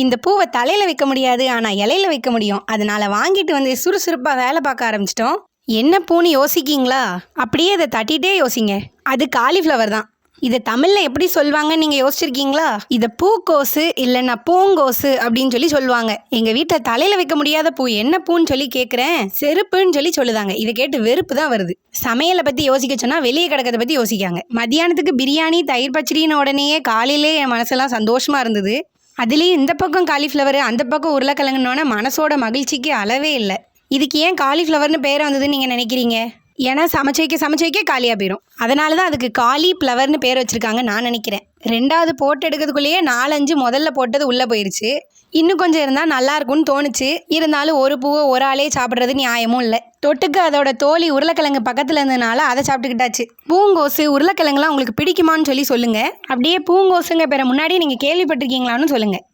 இந்த பூவை தலையில் வைக்க முடியாது, ஆனால் இலையில வைக்க முடியும். அதனால வாங்கிட்டு வந்து சுறுசுறுப்பாக வேலை பார்க்க ஆரம்பிச்சிட்டோம். என்ன பூன்னு யோசிக்கிங்களா? அப்படியே இதை தட்டிகிட்டே யோசிங்க. அது காலிஃப்ளவர் தான். இதை தமிழில் எப்படி சொல்லுவாங்கன்னு நீங்கள் யோசிச்சிருக்கீங்களா? இதை பூக்கோசு இல்லைன்னா பூங்கோசு அப்படின்னு சொல்லுவாங்க. எங்கள் வீட்டில் தலையில் வைக்க முடியாத பூ என்ன பூன்னு சொல்லி கேட்குறேன், செருப்புன்னு சொல்லுதாங்க. இதை கேட்டு வெறுப்பு தான் வருது. சமையலை பற்றி யோசிக்க சொன்னால் வெளியே கிடக்கிறத பற்றி யோசிக்காங்க. மத்தியானத்துக்கு பிரியாணி தயிர் பச்சடின்னு உடனேயே காலையிலே என் மனசெல்லாம் சந்தோஷமாக இருந்தது. அதுலேயும் இந்த பக்கம் காலிஃப்ளவர் அந்த பக்கம் உருளைக்கிழங்குனோட மனசோட மகிழ்ச்சிக்கு அளவே இல்லை. இதுக்கு ஏன் காலிஃப்ளவர்னு பேர் வந்ததுன்னு நீங்கள் நினைக்கிறீங்க? ஏன்னா சமைச்சு வைக்க காலியாக போயிடும். அதனால தான் அதுக்கு காலிஃப்ளவர்னு பேர் வச்சுருக்காங்க நான் நினைக்கிறேன். 2வது போட்டு எடுக்கிறதுக்குள்ளேயே 4-5 முதல்ல போட்டது உள்ளே போயிடுச்சு. இன்னும் கொஞ்சம் இருந்தால் நல்லாயிருக்கும்னு தோணுச்சு. இருந்தாலும் ஒரு பூவை ஒரு ஆளே சாப்பிட்றது நியாயமும் இல்லை. தொட்டுக்கு அதோட தோலி உருளைக்கிழங்கு பக்கத்தில் இருந்ததுனால அதை சாப்பிட்டுக்கிட்டாச்சு. பூங்கோசு உருளைக்கிழங்குலாம் உங்களுக்கு பிடிக்குமான்னு சொல்லுங்கள். அப்படியே பூங்கோசுங்க பேரை முன்னாடி நீங்கள் கேள்விப்பட்டிருக்கீங்களான்னு சொல்லுங்கள்.